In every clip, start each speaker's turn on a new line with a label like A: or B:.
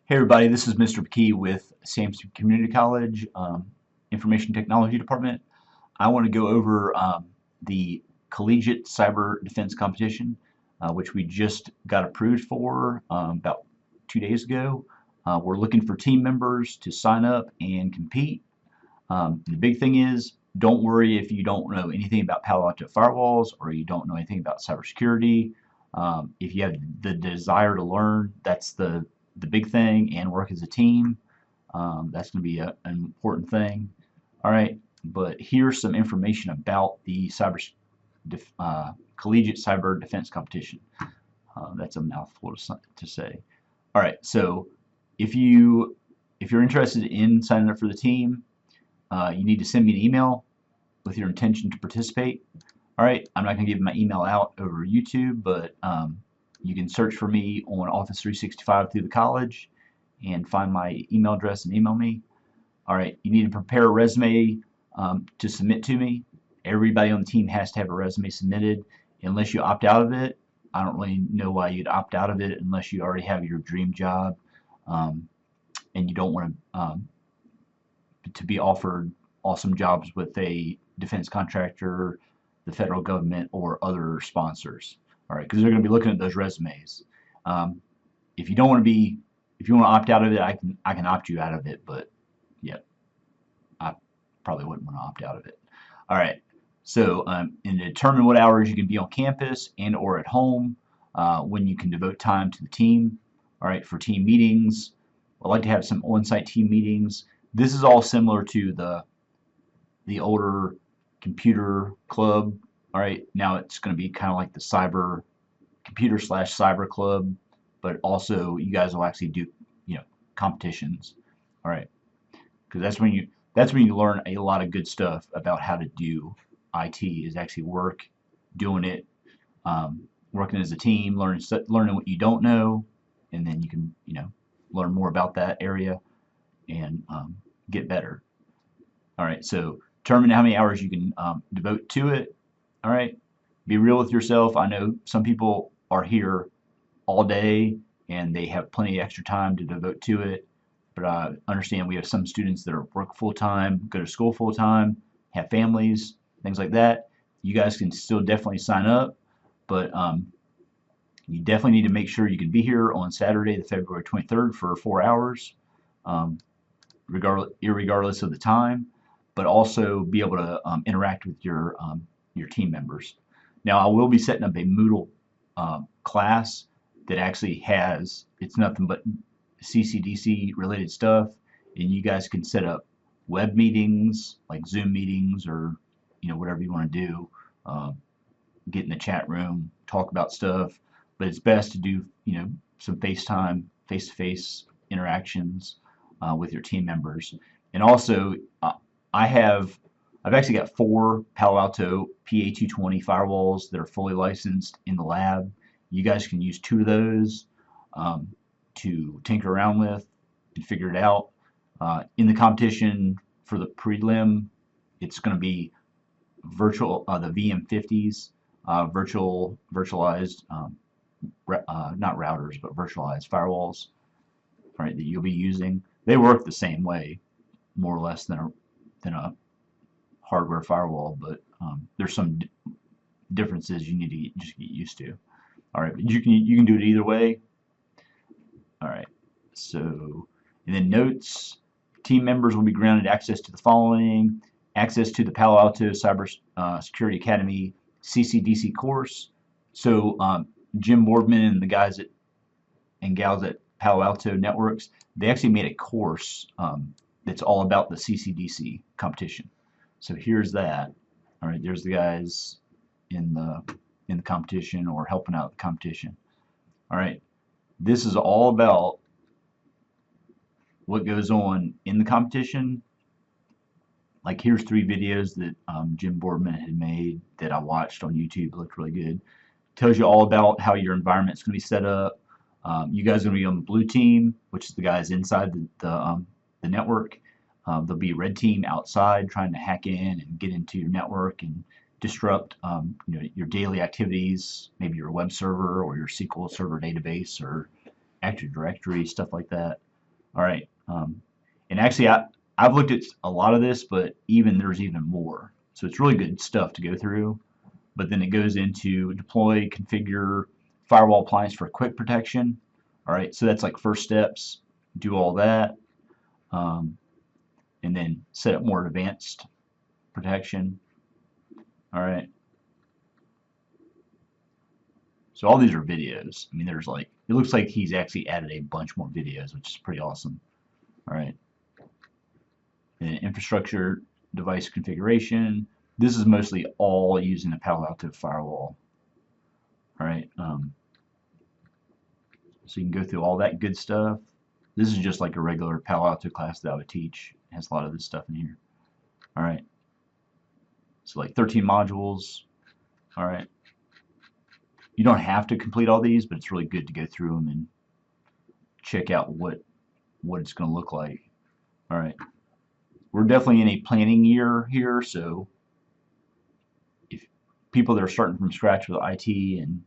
A: Hey everybody, this is Mr. McKee with Samson Community College Information Technology Department. I want to go over the Collegiate Cyber Defense Competition, which we just got approved for about 2 days ago. We're looking for team members to sign up and compete. The big thing is, don't worry if you don't know anything about Palo Alto firewalls or you don't know anything about cybersecurity. If you have the desire to learn, that's the big thing, and work as a team. That's going to be an important thing. All right, but here's some information about the Collegiate Cyber Defense Competition. That's a mouthful to say. All right, so if you're interested in signing up for the team, you need to send me an email with your intention to participate. All right, I'm not going to give my email out over YouTube, but you can search for me on Office 365 through the college and find my email address and email me. All right, you need to prepare a resume to submit to me. Everybody on the team has to have a resume submitted. Unless you opt out of it, I don't really know why you'd opt out of it unless you already have your dream job and you don't want to be offered awesome jobs with a defense contractor, the federal government, or other sponsors. All right, because they're going to be looking at those resumes. If you don't want to be, if you want to opt out of it, I can opt you out of it, but yeah, I probably wouldn't want to opt out of it. All right, so and to determine what hours you can be on campus and or at home, when you can devote time to the team. All right, for team meetings, I'd like to have some on-site team meetings. This is all similar to the older computer club. All right, now it's going to be kind of like the computer/cyber club, but also you guys will actually do, competitions. All right, because that's when you learn a lot of good stuff about how to do IT. Is actually doing it, working as a team, learning what you don't know, and then you can learn more about that area and get better. All right, so determine how many hours you can devote to it. All right, be real with yourself. I know some people are here all day and they have plenty of extra time to devote to it, but I understand we have some students that work full time, go to school full time, have families, things like that. You guys can still definitely sign up, but you definitely need to make sure you can be here on Saturday, the February 23rd for 4 hours, irregardless of the time, but also be able to interact with your team members. Now, I will be setting up a Moodle class that actually it's nothing but CCDC related stuff, and you guys can set up web meetings like Zoom meetings or whatever you want to do. Get in the chat room, talk about stuff, but it's best to do some FaceTime, face-to-face interactions with your team members. And also, I've actually got 4 Palo Alto PA220 firewalls that are fully licensed in the lab. You guys can use 2 of those to tinker around with and figure it out. In the competition for the prelim, it's going to be the VM50s, virtualized, not routers, but virtualized firewalls, right, that you'll be using. They work the same way, more or less, than a hardware firewall, but there's some differences you need to just get used to. All right, but you can do it either way. All right, so and then notes. Team members will be granted access to the following: access to the Palo Alto Cyber Security Academy CCDC course. So Jim Boardman and the guys and gals at Palo Alto Networks, they actually made a course that's all about the CCDC competition. So here's that. All right, there's the guys in the competition or helping out the competition. All right, this is all about what goes on in the competition. Like here's 3 videos that Jim Boardman had made that I watched on YouTube. It looked really good. Tells you all about how your environment's going to be set up. You guys are going to be on the blue team, which is the guys inside the network. There'll be a red team outside trying to hack in and get into your network and disrupt your daily activities, maybe your web server or your SQL Server database or Active Directory, stuff like that. All right. And actually, I've looked at a lot of this, but there's even more. So it's really good stuff to go through. But then it goes into deploy, configure firewall appliance for quick protection. All right. So that's like first steps. Do all that. And then set up more advanced protection. All right. So all these are videos. I mean, there's like, it looks like he's actually added a bunch more videos, which is pretty awesome. All right. And infrastructure device configuration. This is mostly all using a Palo Alto firewall. All right. So you can go through all that good stuff. This is just like a regular Palo Alto class that I would teach. It has a lot of this stuff in here. All right. So like 13 modules. All right. You don't have to complete all these, but it's really good to go through them and check out what it's going to look like. All right. We're definitely in a planning year here, so if people that are starting from scratch with IT and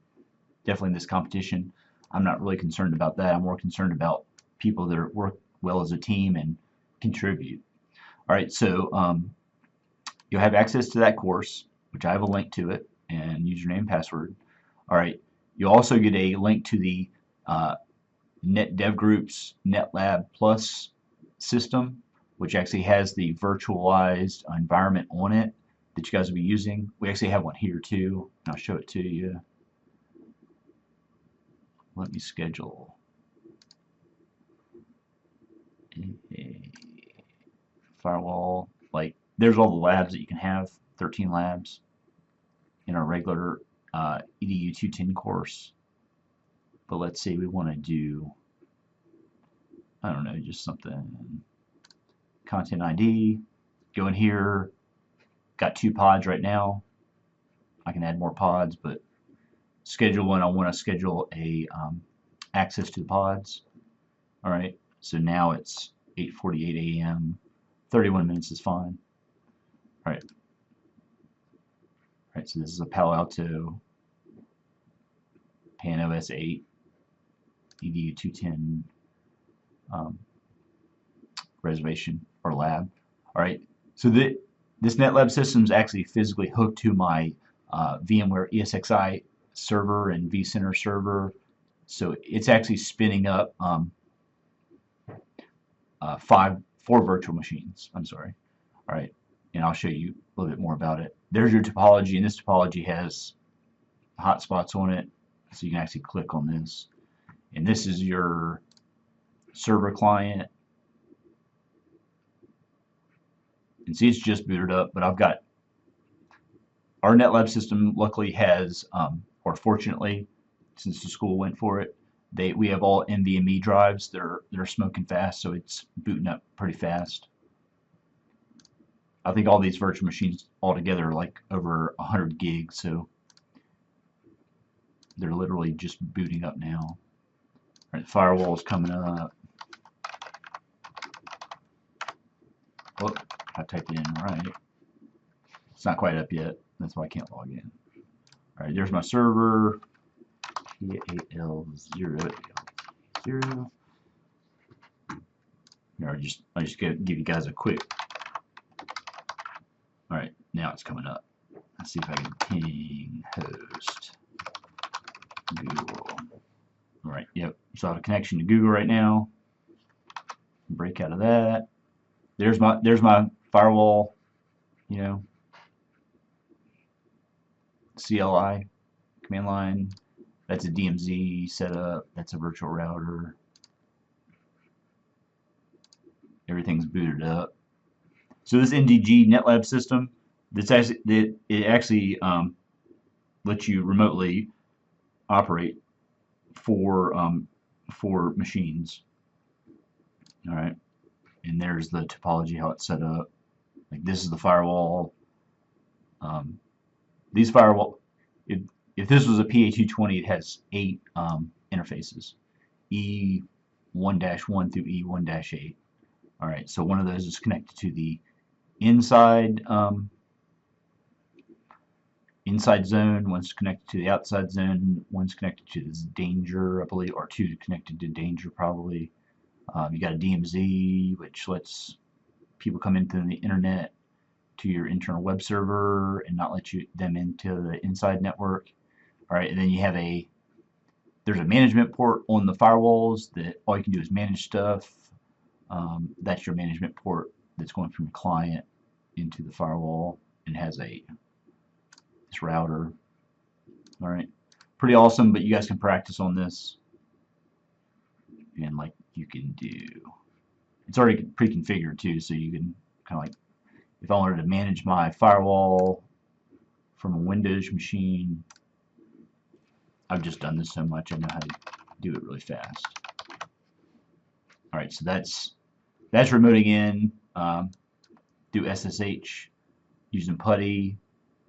A: definitely this competition, I'm not really concerned about that. I'm more concerned about people that work well as a team and contribute. All right, so you'll have access to that course, which I have a link to it, and username and password. All right, you'll also get a link to the Net Dev Group's NetLab Plus system, which actually has the virtualized environment on it that you guys will be using. We actually have one here too, and I'll show it to you. Let me schedule a firewall. Like, there's all the labs that you can have, 13 labs in our regular EDU 210 course. But let's say we want to do, I don't know, just something, content ID, go in here, got 2 pods right now. I can add more pods, but schedule one, I want to schedule a access to the pods. All right, so now it's 8:48 a.m. 31 minutes is fine. All right. All right, so this is a Palo Alto PAN-OS 8 EDU 210 reservation or lab. All right, so this NetLab system is actually physically hooked to my VMware ESXi server and vCenter server, so it's actually spinning up 4 virtual machines. I'm sorry. All right, and I'll show you a little bit more about it. There's your topology, and this topology has hotspots on it, so you can actually click on this. And this is your server client. And see, it's just booted up, but I've got our NetLab system luckily has, or fortunately, since the school went for it, we have all NVMe drives that are smoking fast, so it's booting up pretty fast. I think all these virtual machines altogether are like over 100 gigs, so they're literally just booting up now. All right, the firewall is coming up. Oh, I typed it in right. It's not quite up yet. That's why I can't log in. All right, there's my server. PAL0. I'll just give you guys a quick. All right, now it's coming up. Let's see if I can ping host Google. All right, yep. So I have a connection to Google right now. Break out of that. There's my firewall, you know, CLI command line. That's a DMZ setup. That's a virtual router. Everything's booted up. So this NDG NetLab system, it actually lets you remotely operate 4 machines. All right, and there's the topology, how it's set up. Like, this is the firewall. These firewall, if this was a PA220, it has 8 interfaces, E1-1 through E1-8. All right, so one of those is connected to the inside zone, one's connected to the outside zone, one's connected to this danger, I believe, or 2 connected to danger probably. You got a DMZ, which lets people come into the internet to your internal web server and not let them into the inside network. All right, and then you have there's a management port on the firewalls that all you can do is manage stuff. That's your management port that's going from the client into the firewall and has this router. All right, pretty awesome, but you guys can practice on this. And like you can do, it's already pre-configured too, so you can kind of like, if I wanted to manage my firewall from a Windows machine, I've just done this so much, I know how to do it really fast. Alright, so that's remoting in through SSH using PuTTY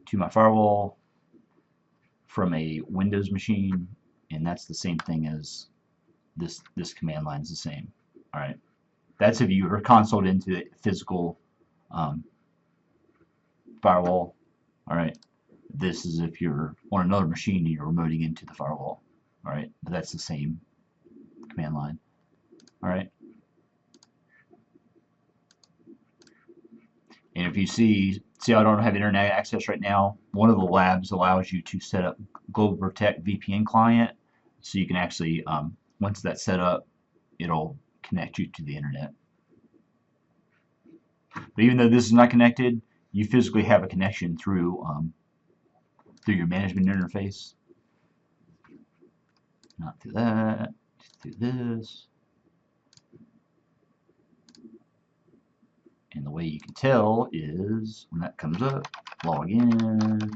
A: to my firewall from a Windows machine, and that's the same thing as this command line is the same. Alright, that's if you are consoled into the physical firewall. Alright, this is if you're on another machine and you're remoting into the firewall. Alright, but that's the same command line. Alright, and if you see I don't have internet access right now, one of the labs allows you to set up Global Protect VPN client, so you can actually once that's set up, it'll connect you to the internet. But even though this is not connected, you physically have a connection through your management interface. Not through that, just through this. And the way you can tell is when that comes up, log in,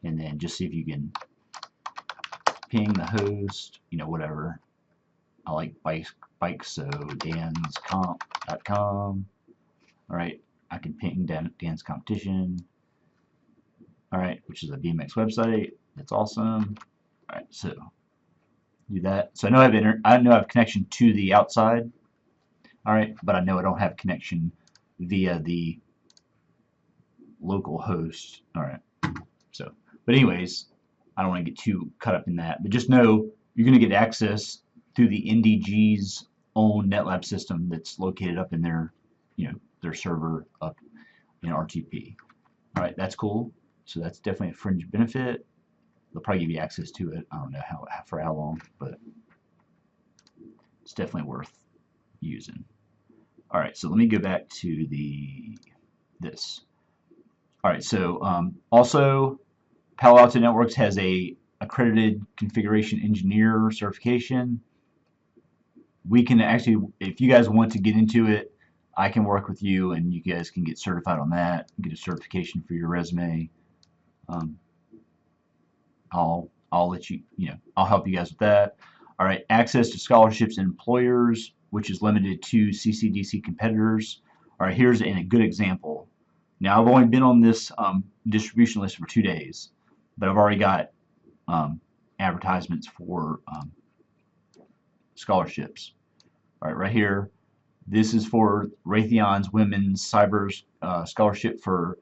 A: and then just see if you can ping the host, whatever. I like bikes, so danscomp.com. Alright, I can ping Dance Competition. Alright, which is a BMX website. That's awesome. Alright, so do that. So I know I have connection to the outside. Alright, but I know I don't have connection via the local host. Alright, so, but anyways, I don't want to get too caught up in that, but just know you're going to get access through the NDG's own NetLab system that's located up in their server up in RTP. Alright, that's cool. So that's definitely a fringe benefit. They'll probably give you access to it. I don't know for how long, but it's definitely worth using. Alright, so let me go back to this. Alright, so also Palo Alto Networks has a accredited configuration engineer certification. We can actually, if you guys want to get into it, I can work with you and you guys can get certified on that, get a certification for your resume. I'll let you, I'll help you guys with that. Alright, access to scholarships and employers, which is limited to CCDC competitors. Alright, here's a good example. Now I've only been on this distribution list for 2 days, but I've already got advertisements for scholarships. Alright, right here, this is for Raytheon's Women's Cyber Scholarship for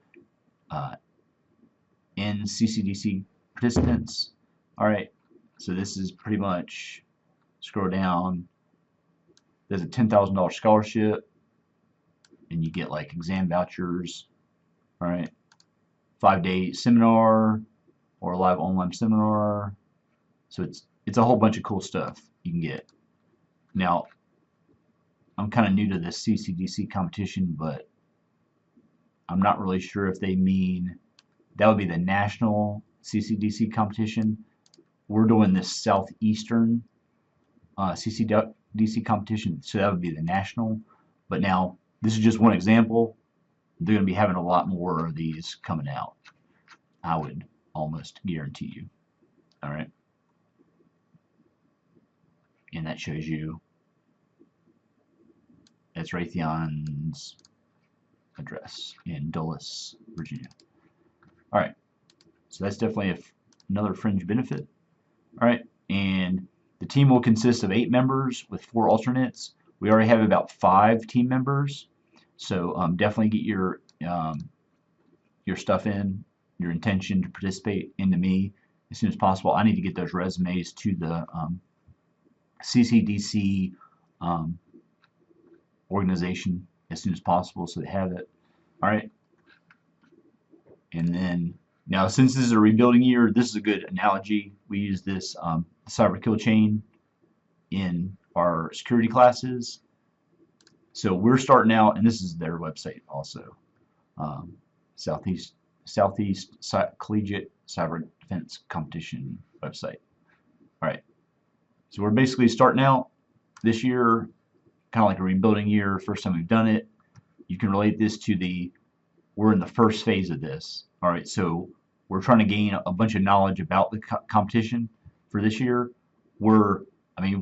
A: NCCDC participants. Alright, so this is pretty much, scroll down, there's a $10,000 scholarship, and you get like exam vouchers. Alright, 5-day seminar or a live online seminar. So it's a whole bunch of cool stuff you can get. Now, I'm kind of new to this CCDC competition, but I'm not really sure if they mean that would be the national CCDC competition. We're doing this southeastern CCDC competition, so that would be the national. But now, this is just one example. They're going to be having a lot more of these coming out. I would almost guarantee you. Alright. And that shows you that's Raytheon's address in Dulles, Virginia. Alright. So that's definitely another fringe benefit. Alright. And the team will consist of 8 members with 4 alternates. We already have about 5 team members. So definitely get your stuff in, your intention to participate into me as soon as possible. I need to get those resumes to the CCDC organization as soon as possible so they have it. All right. And then now, since this is a rebuilding year, this is a good analogy. We use this cyber kill chain in our security classes. So we're starting out, and this is their website also, Southeast Collegiate Cyber Defense Competition website. All right. So we're basically starting out this year, kind of like a rebuilding year, first time we've done it. You can relate this to we're in the first phase of this. All right, so we're trying to gain a bunch of knowledge about the competition for this year. We really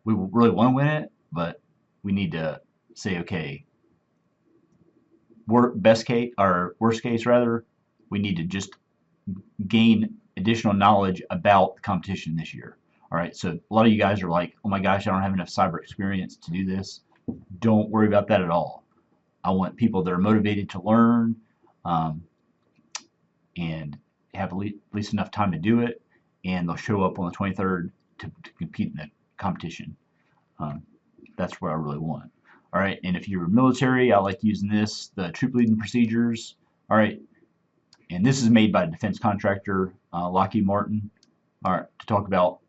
A: want to win it, but we need to say, okay, worst case rather, we need to just gain additional knowledge about the competition this year. All right, so a lot of you guys are like, oh my gosh, I don't have enough cyber experience to do this. Don't worry about that at all. I want people that are motivated to learn and have at least enough time to do it, and they'll show up on the 23rd to compete in the competition. That's what I really want. All right, and if you're military, I like using this, the troop leading procedures. All right, and this is made by a defense contractor, Lockheed Martin. All right, to talk about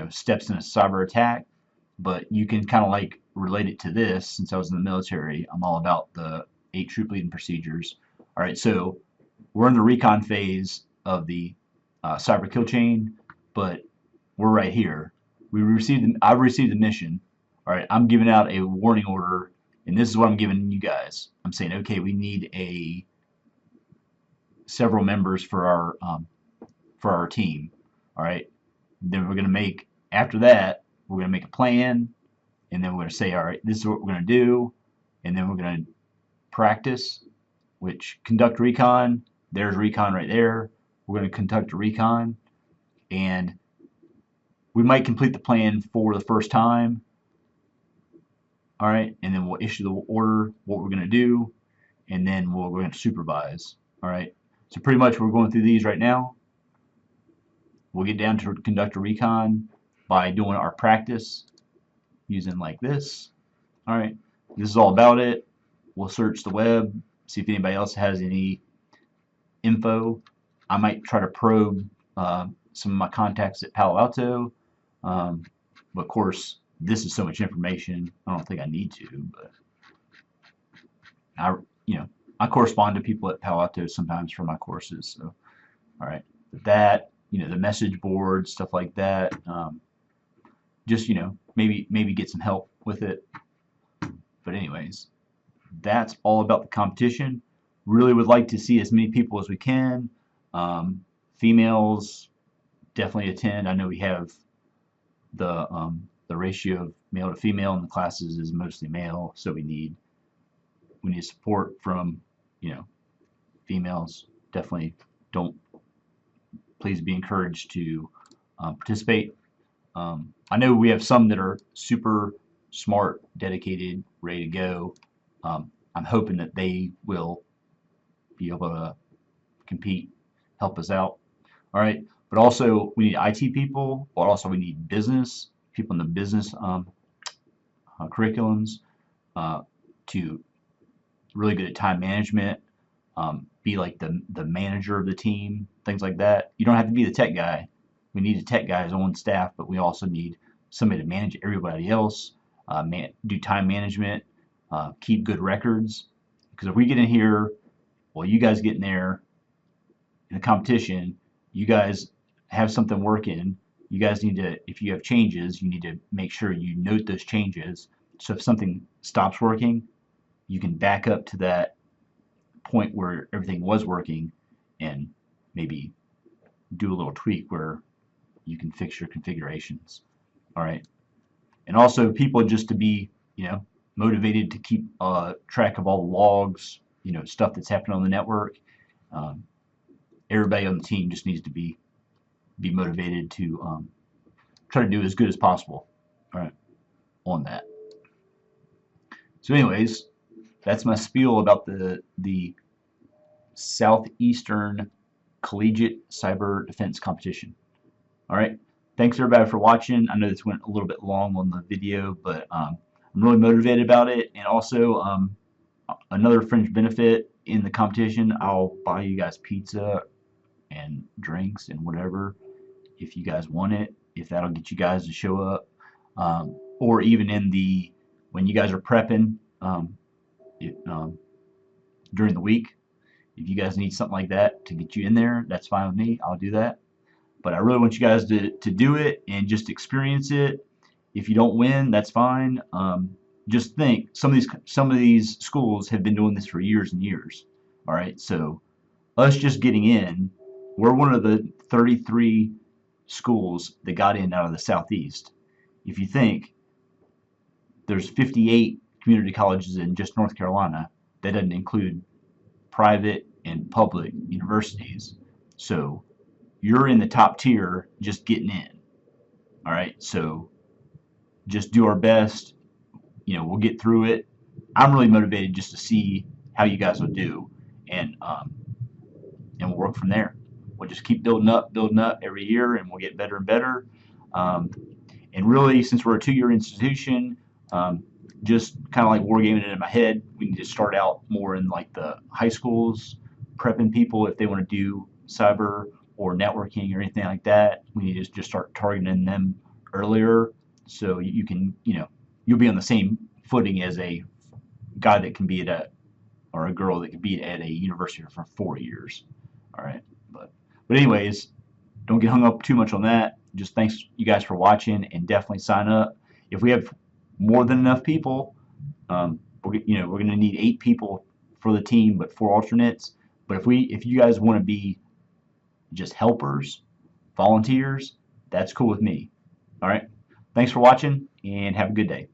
A: steps in a cyber attack, but you can kind of like relate it to this. Since I was in the military, I'm all about the 8 troop leading procedures. All right, so we're in the recon phase of the cyber kill chain, but we're right here. I've received the mission. All right, I'm giving out a warning order, and this is what I'm giving you guys. I'm saying, okay, we need several members for our team. All right, then we're gonna after that we're gonna make a plan, and then we're gonna say, all right, this is what we're gonna do, and then we're gonna practice, which conduct recon. There's recon right there. We're going to conduct a recon, and we might complete the plan for the first time. All right, and then we'll issue the order, what we're going to do, and then we're going to supervise. All right, so pretty much we're going through these right now. We'll get down to conduct a recon by doing our practice using like this. All right, this is all about it. We'll search the web, see if anybody else has any info. I might try to probe some of my contacts at Palo Alto, but of course this is so much information I don't think I need to, but I correspond to people at Palo Alto sometimes for my courses. So all right, that the message board, stuff like that, just maybe get some help with it. But anyways, that's all about the competition. Really would like to see as many people as we can. Females definitely attend. I know we have the ratio of male to female in the classes is mostly male, so we need support from females. Definitely please be encouraged to participate. I know we have some that are super smart, dedicated, ready to go. I'm hoping that they will be able to compete, help us out. All right, but also we need IT people, but also we need business people in the business curriculums to really good at time management, be like the manager of the team, things like that. You don't have to be the tech guy. We need a tech guys on staff, but we also need somebody to manage everybody else, do time management, keep good records. Because if we get in here, well, you guys get in there in the competition, you guys have something working, you guys need to, if you have changes, you need to make sure you note those changes. So if something stops working, you can back up to that point where everything was working and maybe do a little tweak where you can fix your configurations. All right. And also people just to be, motivated to keep track of all the logs, stuff that's happening on the network. Everybody on the team just needs to be motivated to try to do as good as possible. All right, on that. So, anyways, that's my spiel about the Southeastern Collegiate Cyber Defense Competition. All right, thanks everybody for watching. I know this went a little bit long on the video, but I'm really motivated about it. And also, another fringe benefit in the competition, I'll buy you guys pizza and drinks and whatever if you guys want it, if that'll get you guys to show up. Or even in the when you guys are prepping it, during the week, if you guys need something like that to get you in there, that's fine with me. I'll do that. But I really want you guys to do it and just experience it. If you don't win, that's fine. Just think, some of these schools have been doing this for years and years. All right, so us just getting in, we're one of the 33 schools that got in out of the Southeast. If you think there's 58 community colleges in just North Carolina, that doesn't include private and public universities. So you're in the top tier just getting in. All right, so just do our best. We'll get through it. I'm really motivated just to see how you guys will do, and we'll work from there. We'll just keep building up every year, and we'll get better and better. Um, and really, since we're a 2-year institution, just kind of like wargaming it in my head, we need to start out more in like the high schools, prepping people if they want to do cyber or networking or anything like that. We need to just start targeting them earlier, so you can, you'll be on the same footing as a guy that can be or a girl that can be at a university for 4 years. All right, but anyways, don't get hung up too much on that. Just thanks you guys for watching, and definitely sign up. If we have more than enough people, we're going to need 8 people for the team, but 4 alternates. But if you guys want to be just helpers, volunteers, that's cool with me. All right. Thanks for watching, and have a good day.